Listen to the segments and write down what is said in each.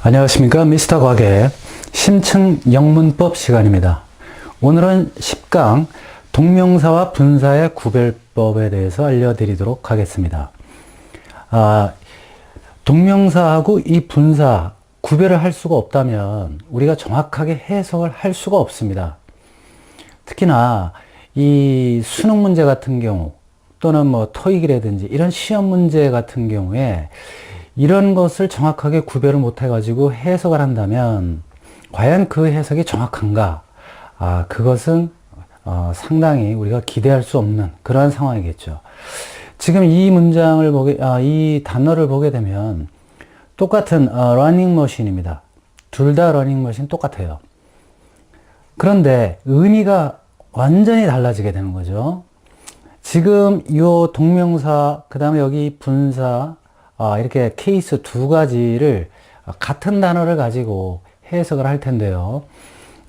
안녕하십니까. 미스터 과학의 심층 영문법 시간입니다. 오늘은 10강 동명사와 분사의 구별법에 대해서 알려드리도록 하겠습니다. 동명사하고 이 분사 구별을 할 수가 없다면 우리가 정확하게 해석을 할 수가 없습니다. 특히나 이 수능 문제 같은 경우 또는 뭐 토익이라든지 이런 시험 문제 같은 경우에 이런 것을 정확하게 구별을 못 해가지고 해석을 한다면 과연 그 해석이 정확한가? 그것은 상당히 우리가 기대할 수 없는 그러한 상황이겠죠. 지금 이 문장을 이 단어를 보게 되면 똑같은 러닝머신입니다. 둘 다 러닝머신 똑같아요. 그런데 의미가 완전히 달라지게 되는 거죠. 지금 이 동명사, 그 다음에 여기 분사, 이렇게 케이스 두 가지를 같은 단어를 가지고 해석을 할 텐데요.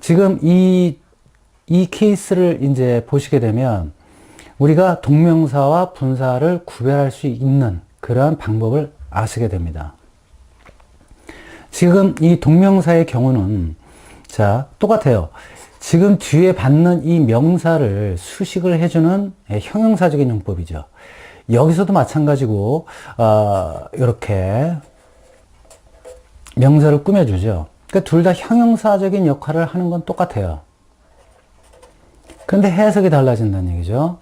지금 이 케이스를 이제 보시게 되면 우리가 동명사와 분사를 구별할 수 있는 그러한 방법을 아시게 됩니다. 지금 이 동명사의 경우는 똑같아요. 지금 뒤에 받는 이 명사를 수식을 해주는 형용사적인 용법이죠. 여기서도 마찬가지고 이렇게 명사를 꾸며주죠. 그러니까 둘 다 형용사적인 역할을 하는 건 똑같아요. 그런데 해석이 달라진다는 얘기죠.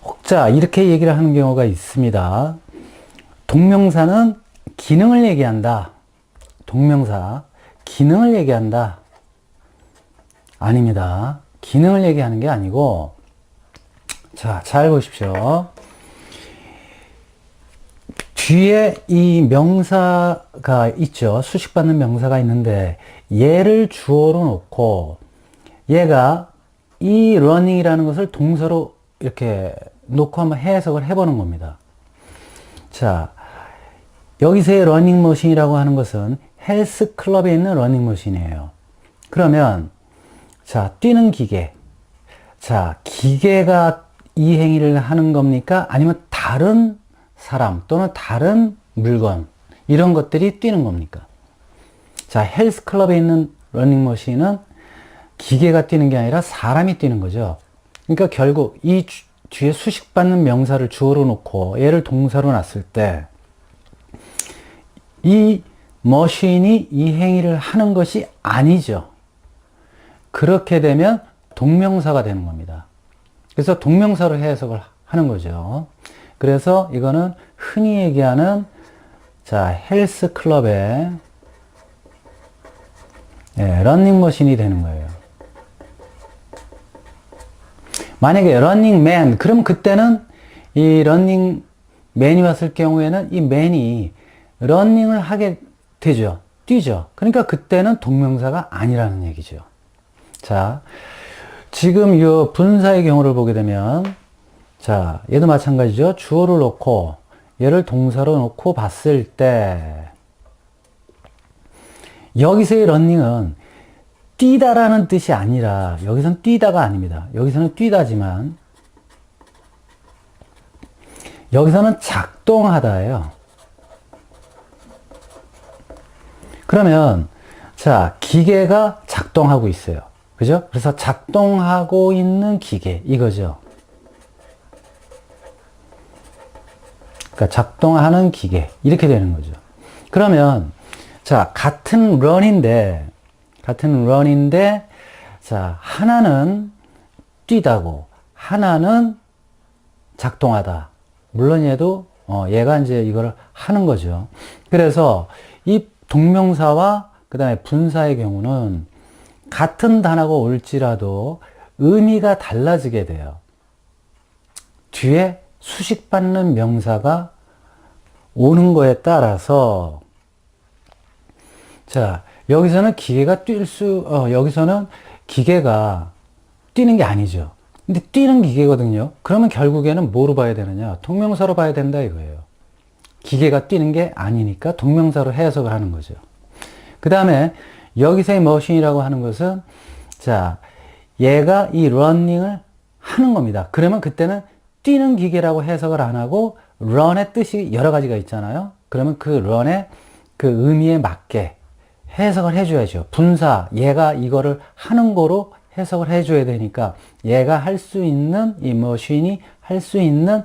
혹자 이렇게 얘기를 하는 경우가 있습니다. 동명사는 기능을 얘기한다. 동명사 기능을 얘기한다. 아닙니다. 기능을 얘기하는 게 아니고, 잘 보십시오. 뒤에 이 명사가 있죠. 수식받는 명사가 있는데 얘를 주어로 놓고 얘가 이 running이라는 것을 동사로 이렇게 놓고 한번 해석을 해보는 겁니다. 여기서의 러닝머신이라고 하는 것은 헬스클럽에 있는 러닝머신이에요. 그러면 뛰는 기계. 기계가 이 행위를 하는 겁니까? 아니면 다른 사람 또는 다른 물건 이런 것들이 뛰는 겁니까? 헬스클럽에 있는 러닝머신은 기계가 뛰는 게 아니라 사람이 뛰는 거죠. 그러니까 결국 이 뒤에 수식받는 명사를 주어로 놓고 얘를 동사로 놨을 때 이 머신이 이 행위를 하는 것이 아니죠. 그렇게 되면 동명사가 되는 겁니다. 그래서 동명사로 해석을 하는 거죠. 그래서 이거는 흔히 얘기하는 헬스클럽의 러닝머신이 되는 거예요. 만약에 러닝맨, 그럼 그때는 이 러닝맨이 왔을 경우에는 이 맨이 러닝을 하게 되죠. 뛰죠. 그러니까 그때는 동명사가 아니라는 얘기죠. 지금 이 분사의 경우를 보게 되면 얘도 마찬가지죠. 주어를 놓고 얘를 동사로 놓고 봤을 때 여기서의 러닝은 뛰다라는 뜻이 아니라 여기서는 뛰다가 아닙니다. 여기서는 뛰다지만 여기서는 작동하다예요. 그러면 기계가 작동하고 있어요. 그죠? 그래서 작동하고 있는 기계 이거죠. 그러니까 작동하는 기계 이렇게 되는 거죠. 그러면 같은 run인데 하나는 뛰다고 하나는 작동하다. 물론 얘가 이제 이걸 하는 거죠. 그래서 이 동명사와 그 다음에 분사의 경우는 같은 단어가 올지라도 의미가 달라지게 돼요. 뒤에 수식받는 명사가 오는 거에 따라서 여기서는 기계가 여기서는 기계가 뛰는 게 아니죠. 근데 뛰는 기계거든요. 그러면 결국에는 뭐로 봐야 되느냐? 동명사로 봐야 된다 이거예요. 기계가 뛰는 게 아니니까 동명사로 해석을 하는 거죠. 그 다음에 여기서의 머신이라고 하는 것은 얘가 이 러닝을 하는 겁니다. 그러면 그때는 뛰는 기계라고 해석을 안 하고 run의 뜻이 여러 가지가 있잖아요. 그러면 그 run의 그 의미에 맞게 해석을 해줘야죠. 분사, 얘가 이거를 하는 거로 해석을 해줘야 되니까 얘가 할 수 있는, 이 머신이 할 수 있는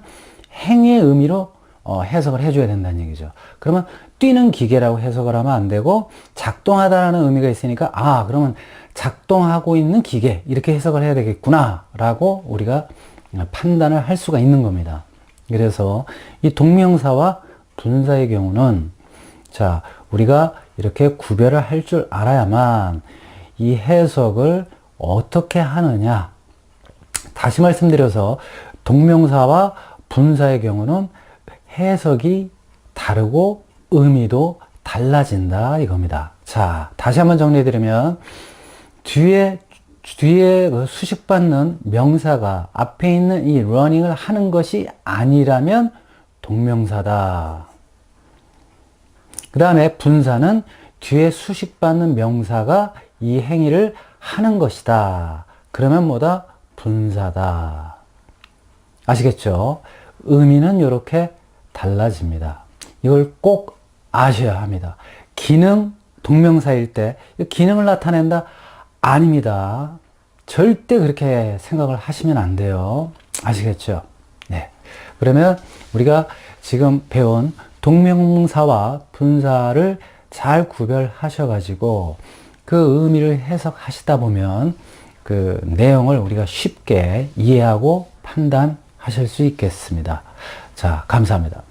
행위의 의미로 해석을 해줘야 된다는 얘기죠. 그러면 뛰는 기계라고 해석을 하면 안 되고 작동하다라는 의미가 있으니까 그러면 작동하고 있는 기계 이렇게 해석을 해야 되겠구나 라고 우리가 판단을 할 수가 있는 겁니다. 그래서 이 동명사와 분사의 경우는 자, 우리가 이렇게 구별을 할 줄 알아야만 이 해석을 어떻게 하느냐. 다시 말씀드려서 동명사와 분사의 경우는 해석이 다르고 의미도 달라진다 이겁니다. 자, 다시 한번 정리해드리면 뒤에 그 수식받는 명사가 앞에 있는 이 running을 하는 것이 아니라면 동명사다. 그 다음에 분사는 뒤에 수식받는 명사가 이 행위를 하는 것이다. 그러면 뭐다? 분사다. 아시겠죠? 의미는 이렇게 달라집니다. 이걸 꼭 아셔야 합니다. 기능, 동명사일 때 기능을 나타낸다? 아닙니다. 절대 그렇게 생각을 하시면 안 돼요. 아시겠죠? 네. 그러면 우리가 지금 배운 동명사와 분사를 잘 구별하셔가지고 그 의미를 해석하시다 보면 그 내용을 우리가 쉽게 이해하고 판단하실 수 있겠습니다. 자, 감사합니다.